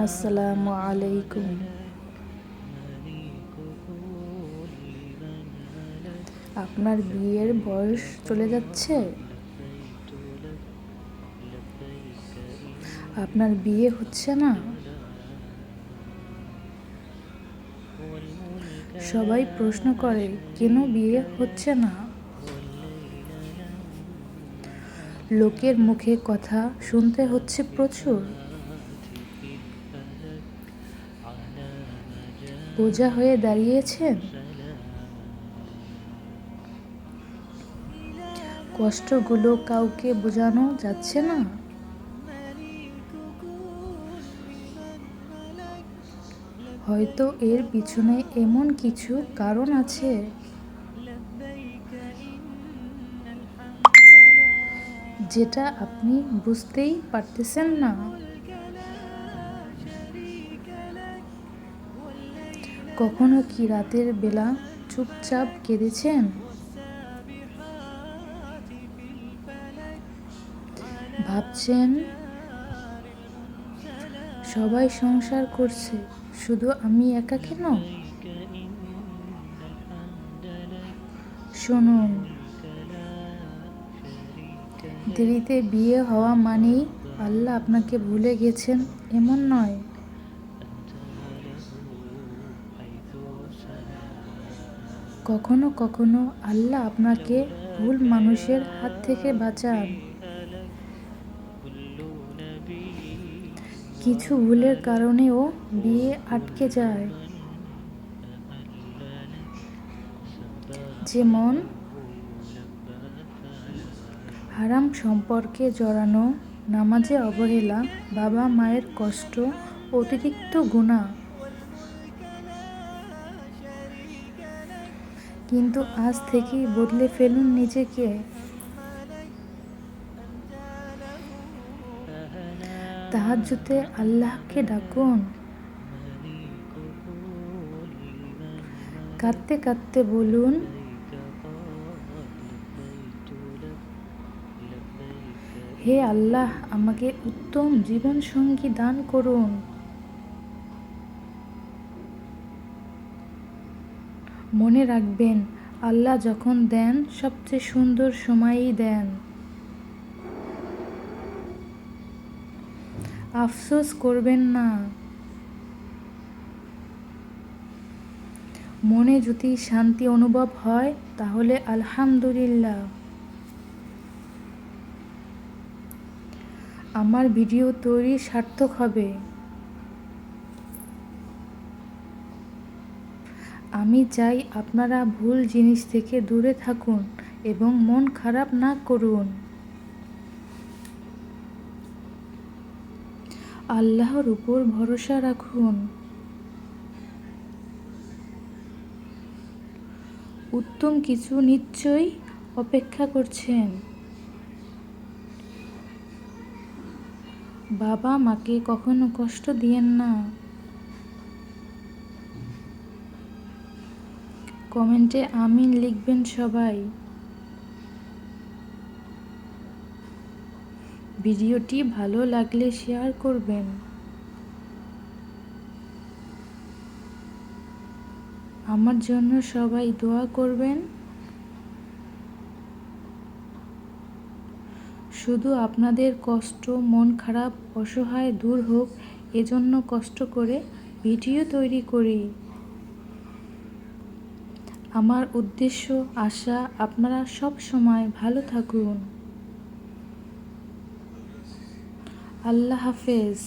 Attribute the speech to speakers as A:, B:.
A: আসসালামু আলাইকুম। আপনার বিয়ের বয়স চলে যাচ্ছে? আপনার বিয়ে হচ্ছে না? সবাই প্রশ্ন করে, কেন বিয়ে হচ্ছে না? লোকের মুখে কথা শুনতে হচ্ছে প্রচুর। বোঝা হয়ে দাঁড়িয়েছেন। কষ্টগুলো কাউকে বোঝানো যাচ্ছে না। হয়তো এর পিছনে এমন কিছু কারণ আছে যেটা আপনি বুঝতেই পারতেছেন না। কখনো কি রাতের বেলা চুপচাপ কেঁদেছেন? ভাবছেন সবাই সংসার করছে, শুধু আমি একা কেন? শুনুন, দেরিতে বিয়ে হওয়া মানেই আল্লাহ আপনাকে ভুলে গেছেন এমন নয়। কখনো কখনো আল্লাহ আপনাকে ভুল মানুষের হাত থেকে বাঁচান। কিছু ভুলের কারণেও বিয়ে আটকে যায়, যেমন হারাম সম্পর্কে জড়ানো, নামাজে অবহেলা, বাবা মায়ের কষ্ট, অতিরিক্ত গুনাহ। কিন্তু আজ থেকেই বদলে ফেলুন নিজেকে। তাহাজ্জুদে আল্লাহকে ডাকুন। কাঁদতে কাঁদতে বলুন, হে আল্লাহ, আমাকে উত্তম জীবনসঙ্গী দান করুন। মনে রাখবেন, আল্লাহ যখন দেন সবচেয়ে সুন্দর সময়ই দেন। আফসোস করবেন না। মনে যদি শান্তি অনুভব হয় তাহলে আলহামদুলিল্লাহ। আমার ভিডিও তৈরি সার্থক হবে। আমি চাই আপনারা ভুল জিনিস থেকে দূরে থাকুন এবং মন খারাপ না করুন। আল্লাহর উপর ভরসা রাখুন। উত্তম কিছু নিশ্চয়ই অপেক্ষা করছেন। বাবা মাকে কখনো কষ্ট দিয়েন না। কমেন্টে আমিন লিখবেন সবাই। ভিডিওটি ভালো লাগলে শেয়ার করবেন। আমার জন্য সবাই দোয়া করবেন। শুধু আপনাদের কষ্ট, মন খারাপ, অসহায় দূর হোক এজন্য কষ্ট করে ভিডিও তৈরি করি। আমার উদ্দেশ্য, আশা আপনারা সব সময় ভালো থাকুন। আল্লাহ হাফেজ।